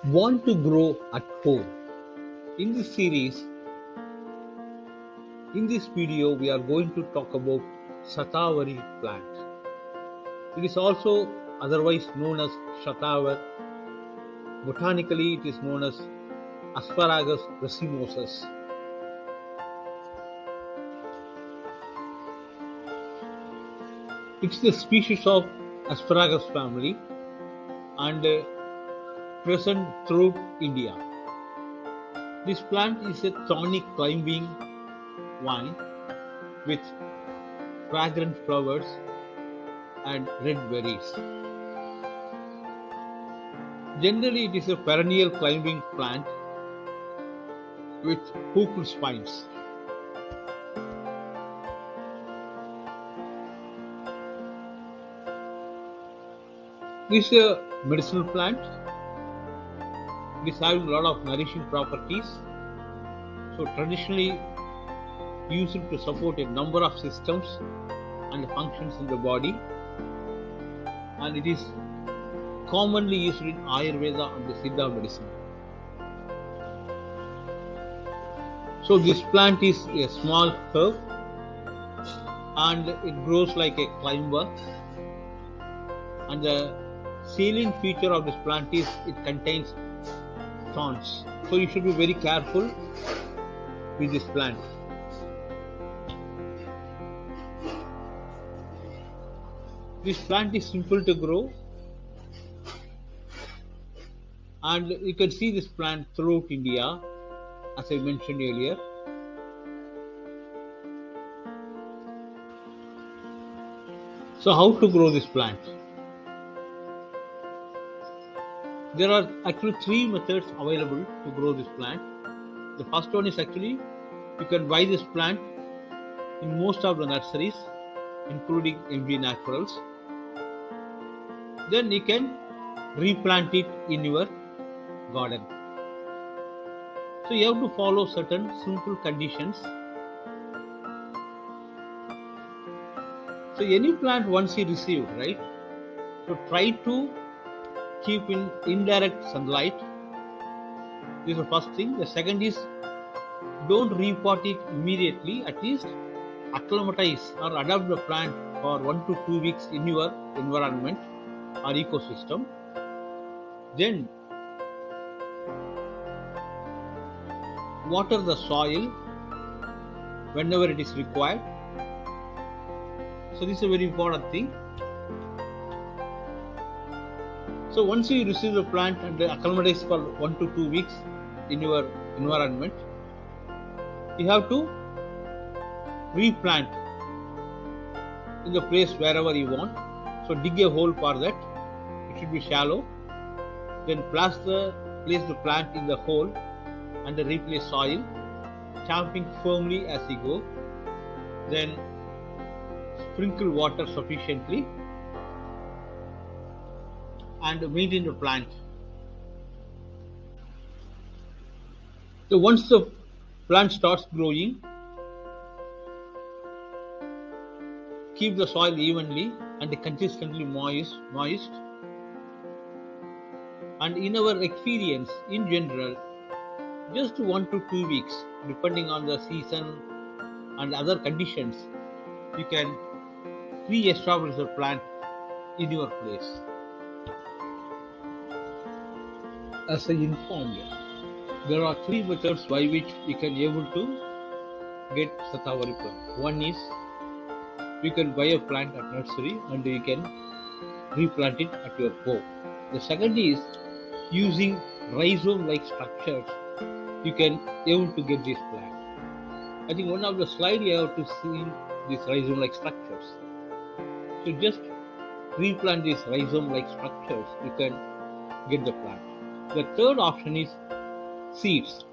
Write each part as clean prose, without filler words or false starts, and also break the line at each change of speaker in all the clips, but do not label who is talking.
Want to grow at home. In this series, in this video, we are going to talk about Shatavari plant. It is also otherwise known as Shatavar. Botanically, it is known as Asparagus Racemosus. It's the species of Asparagus family and present throughout India. This plant is a thorny climbing vine with fragrant flowers and red berries. Generally, it is a perennial climbing plant with hooked spines. This is a medicinal plant. It is having a lot of nourishing properties. So traditionally used to support a number of systems and functions in the body, and it is commonly used in Ayurveda and the Siddha medicine. So this plant is a small herb and it grows like a climber, and the salient feature of this plant is it contains thorns. So you should be very careful with this plant. This plant is simple to grow, and you can see this plant throughout India, as I mentioned earlier. So how to grow this plant? There are actually three methods available to grow this plant. The first one is actually you can buy this plant in most of the nurseries, including MG Naturals. Then you can replant it in your garden. So you have to follow certain simple conditions. So any plant once you receive, right? So try to keep in indirect sunlight. This is the first thing. The second is don't repot it immediately. At least acclimatize or adapt the plant for 1 to 2 weeks in your environment or ecosystem. Then water the soil whenever it is required. So this is a very important thing. So once you receive the plant and acclimatize for 1 to 2 weeks in your environment, you have to replant in the place wherever you want. So dig a hole for that. It should be shallow. Then place the plant in the hole and replace soil, tamping firmly as you go. Then sprinkle water sufficiently and maintain the plant. So once the plant starts growing, keep the soil evenly and consistently moist. And in our experience, in general, just 1 to 2 weeks, depending on the season and other conditions, you can re-establish the plant in your place. As I informed you, there are three methods by which you can able to get Shatavari plant. One is you can buy a plant at nursery and you can replant it at your home. The second is using rhizome-like structures. You can able to get this plant. I think one of the slide you have to see these rhizome-like structures. So just replant these rhizome-like structures, you can get the plant. The third option is seeds.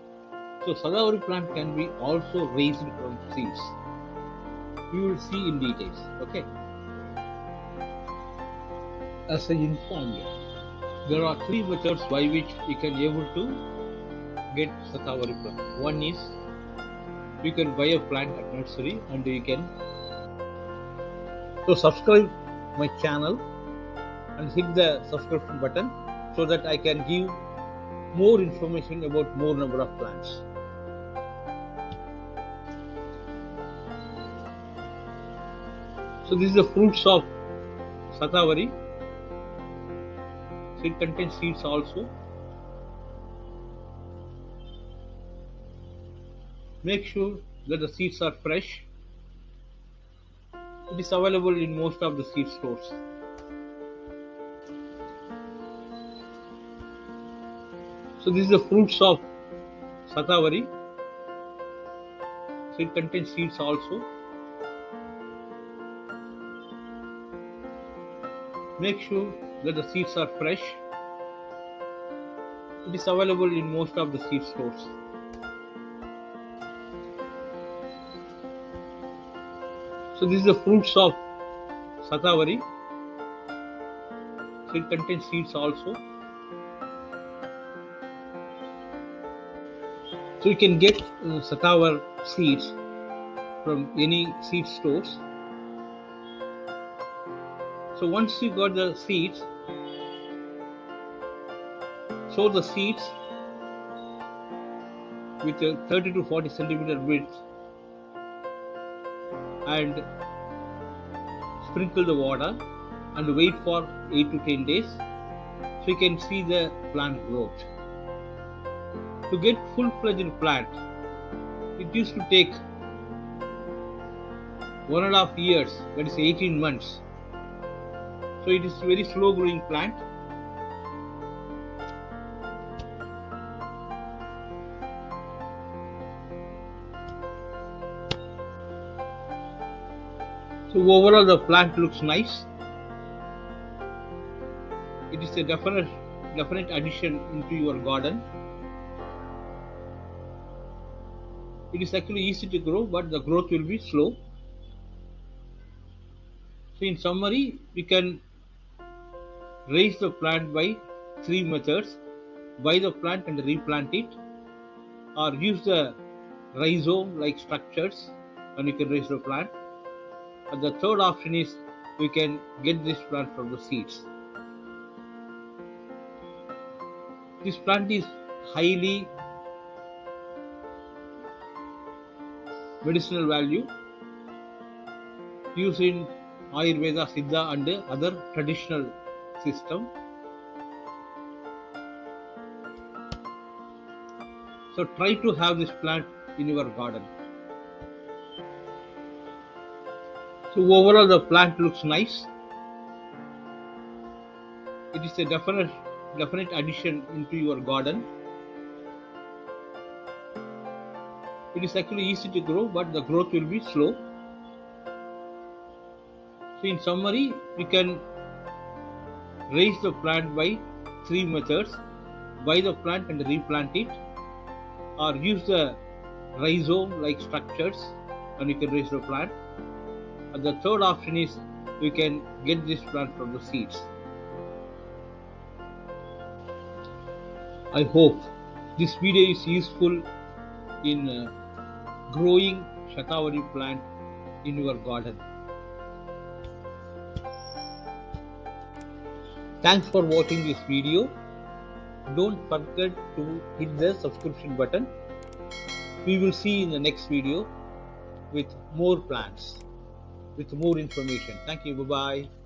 So Shatavari plant can be also raised from seeds. We will see in details. Okay. As I informed you, there are three methods by which you can able to get Shatavari plant. One is you can buy a plant at nursery and you can subscribe my channel and hit the subscription button so that I can give more information about more number of plants. So this is the fruits of Shatavari. So it contains seeds also. Make sure that the seeds are fresh. It is available in most of the seed stores. So this is the fruits of Shatavari. So it contains seeds also. Make sure that the seeds are fresh. It is available in most of the seed stores. So this is the fruits of Shatavari. So it contains seeds also. So you can get Shatavar seeds from any seed stores. So once you got the seeds, sow the seeds with a 30 to 40 centimeter width and sprinkle the water and wait for 8 to 10 days so you can see the plant growth. To get full-fledged plant, it used to take 1.5 years, that is 18 months. So it is a very slow growing plant. So overall the plant looks nice. It is a definite addition into your garden. It is actually easy to grow, but the growth will be slow. So in summary, we can raise the plant by 3 methods: buy the plant and replant it, or use the rhizome like structures and you can raise the plant. And the third option is we can get this plant from the seeds. This plant is highly medicinal value, used in Ayurveda, Siddha and other traditional system. So try to have this plant in your garden. So overall the plant looks nice. It is a definite addition into your garden. It is actually easy to grow, but the growth will be slow. So in summary, we can raise the plant by 3 methods: buy the plant and replant it, or use the rhizome like structures and you can raise the plant. And the third option is we can get this plant from the seeds. I hope this video is useful in growing Shatavari plant in your garden. Thanks for watching this video. Don't forget to hit the subscription button. We will see in the next video with more plants, with more information. Thank you. Bye-bye.